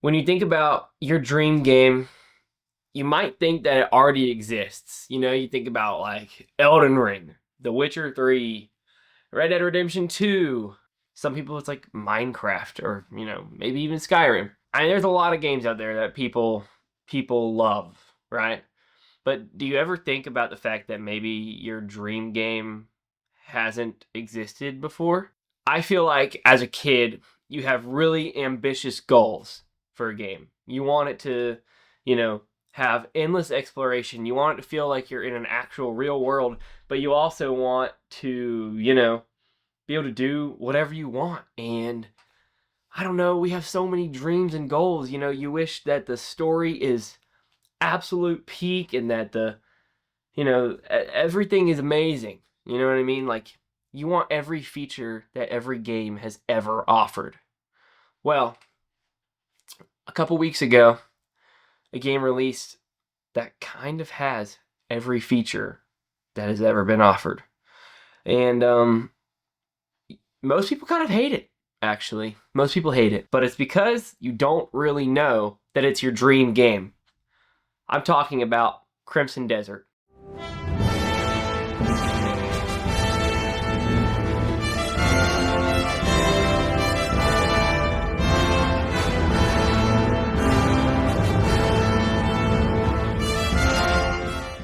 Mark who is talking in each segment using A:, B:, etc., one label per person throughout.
A: When you think about your dream game, you might think that it already exists. You think about like Elden Ring, The Witcher 3, Red Dead Redemption 2. Some people it's like Minecraft or, maybe even Skyrim. I mean, there's a lot of games out there that people love, right? But do you ever think about the fact that maybe your dream game hasn't existed before? I feel like as a kid, you have really ambitious goals for a game. You want it to, you know, have endless exploration. You want it to feel like you're in an actual real world, but you also want to, be able to do whatever you want. And I don't know, we have so many dreams and goals. You wish that the story is absolute peak and that everything is amazing. You know what I mean? Like, you want every feature that every game has ever offered. Well, a couple weeks ago, a game released that kind of has every feature that has ever been offered. And most people kind of hate it, actually. Most people hate it, but it's because you don't really know that it's your dream game. I'm talking about Crimson Desert.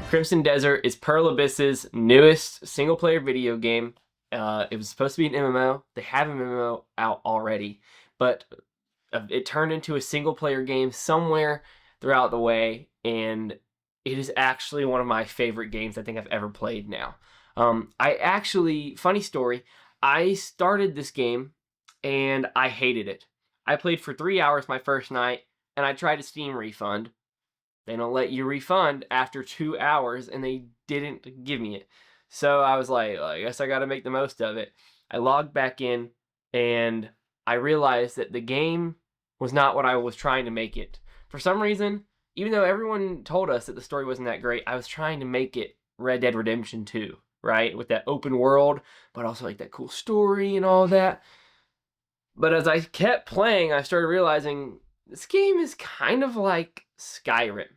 A: Crimson Desert is Pearl Abyss's newest single-player video game. It was supposed to be an MMO. They have an MMO out already, but it turned into a single-player game somewhere throughout the way, and it is actually one of my favorite games I think I've ever played now. Funny story, I started this game, and I hated it. I played for 3 hours my first night, and I tried a Steam refund. They don't let you refund after 2 hours, and they didn't give me it. So I was like, I guess I got to make the most of it. I logged back in, and I realized that the game was not what I was trying to make it. For some reason, even though everyone told us that the story wasn't that great, I was trying to make it Red Dead Redemption 2, right? With that open world, but also like that cool story and all that. But as I kept playing, I started realizing this game is kind of like Skyrim.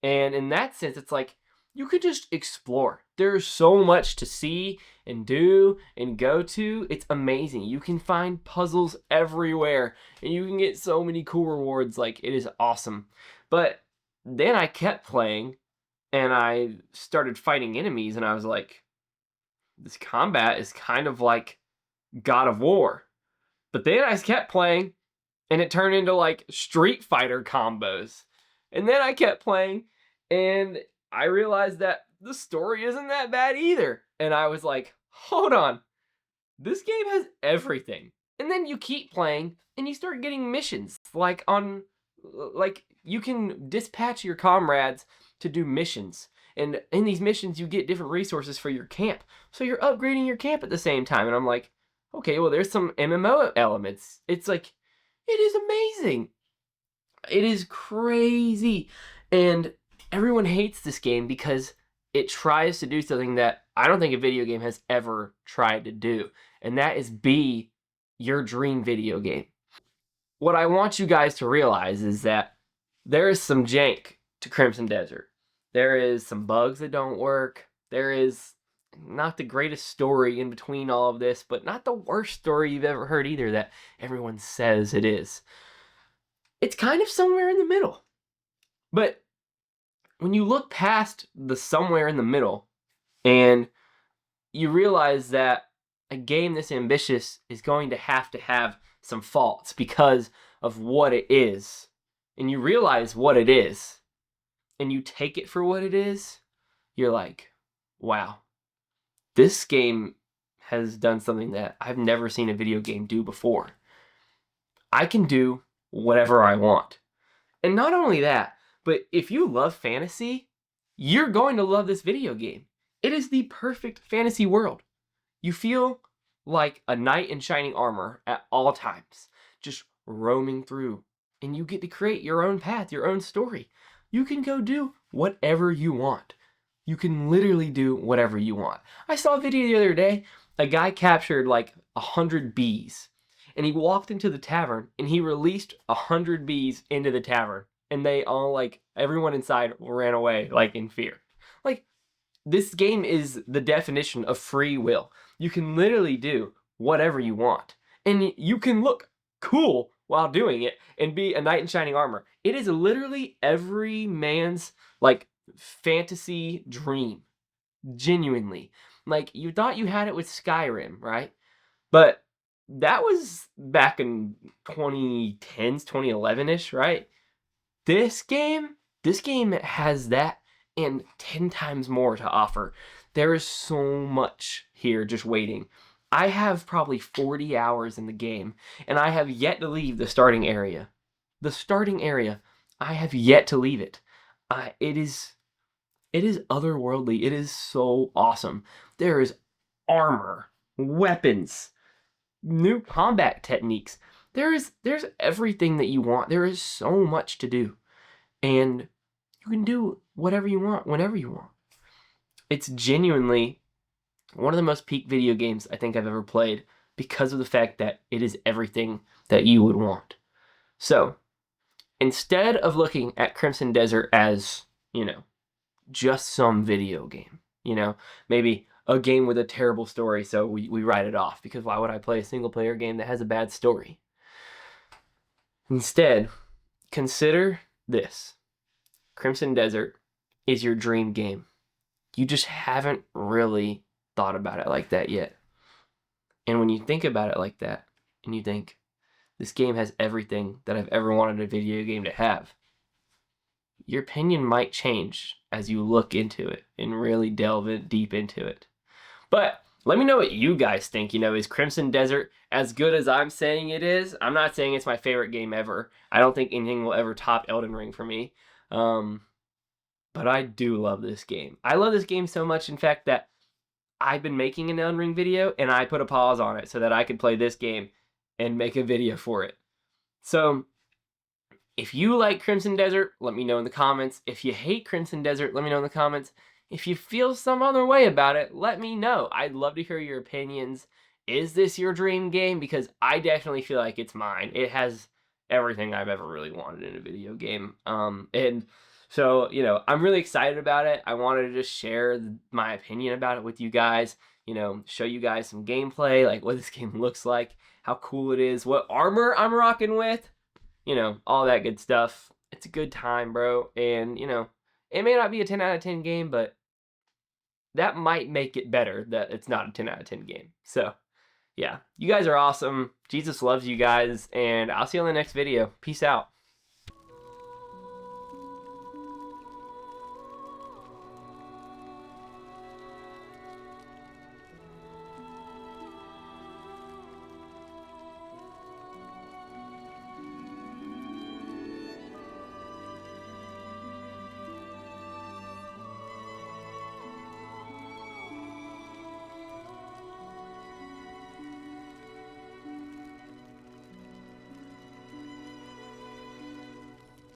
A: And in that sense, it's like you could just explore. There's so much to see and do and go to. It's amazing. You can find puzzles everywhere and you can get so many cool rewards. Like, it is awesome. But then I kept playing and I started fighting enemies, and I was like, this combat is kind of like God of War. But then I kept playing and it turned into like Street Fighter combos. And then I kept playing and I realized that the story isn't that bad either. And I was like, hold on, this game has everything. And then you keep playing and you start getting missions like you can dispatch your comrades to do missions. And in these missions, you get different resources for your camp. So you're upgrading your camp at the same time. And I'm like, okay, well, there's some MMO elements. It's like, it is amazing. It is crazy. And everyone hates this game because it tries to do something that I don't think a video game has ever tried to do. And that is be your dream video game. What I want you guys to realize is that there is some jank to Crimson Desert. There is some bugs that don't work. There is not the greatest story in between all of this, but not the worst story you've ever heard either that everyone says it is. It's kind of somewhere in the middle. But when you look past the somewhere in the middle and you realize that a game this ambitious is going to have some faults because of what it is, and you realize what it is, and you take it for what it is, you're like, wow, this game has done something that I've never seen a video game do before. I can do whatever I want. And not only that, but if you love fantasy, you're going to love this video game. It is the perfect fantasy world. You feel like a knight in shining armor at all times, just roaming through. And you get to create your own path, your own story. You can go do whatever you want. You can literally do whatever you want. I saw a video the other day. A guy captured like 100 bees. And he walked into the tavern and he released 100 bees into the tavern. And they all, like, everyone inside ran away, like, in fear. Like, this game is the definition of free will. You can literally do whatever you want. And you can look cool while doing it and be a knight in shining armor. It is literally every man's, like, fantasy dream. Genuinely. Like, you thought you had it with Skyrim, right? But that was back in 2010s, 2011-ish, right? This game has that and 10 times more to offer. There is so much here just waiting. I have probably 40 hours in the game, and I have yet to leave the starting area. The starting area, I have yet to leave it. It is otherworldly. It is so awesome. There is armor, weapons, new combat techniques. There's everything that you want. There is so much to do. And you can do whatever you want, whenever you want. It's genuinely one of the most peak video games I think I've ever played because of the fact that it is everything that you would want. So, instead of looking at Crimson Desert as, just some video game, maybe a game with a terrible story, so we write it off, because why would I play a single-player game that has a bad story? Instead, consider this. Crimson Desert is your dream game. You just haven't really thought about it like that yet. And when you think about it like that, and you think, this game has everything that I've ever wanted a video game to have, your opinion might change as you look into it and really delve deep into it. But let me know what you guys think. Is Crimson Desert as good as I'm saying it is? I'm not saying it's my favorite game ever. I don't think anything will ever top Elden Ring for me. But I do love this game. I love this game so much, in fact, that I've been making an Elden Ring video, and I put a pause on it so that I could play this game and make a video for it. So, if you like Crimson Desert, let me know in the comments. If you hate Crimson Desert, let me know in the comments. If you feel some other way about it, let me know. I'd love to hear your opinions. Is this your dream game? Because I definitely feel like it's mine. It has everything I've ever really wanted in a video game. And so, I'm really excited about it. I wanted to just share my opinion about it with you guys. Show you guys some gameplay, like what this game looks like, how cool it is, what armor I'm rocking with, all that good stuff. It's a good time, bro. And, it may not be a 10 out of 10 game, but that might make it better that it's not a 10 out of 10 game. So, yeah, you guys are awesome. Jesus loves you guys, and I'll see you on the next video. Peace out.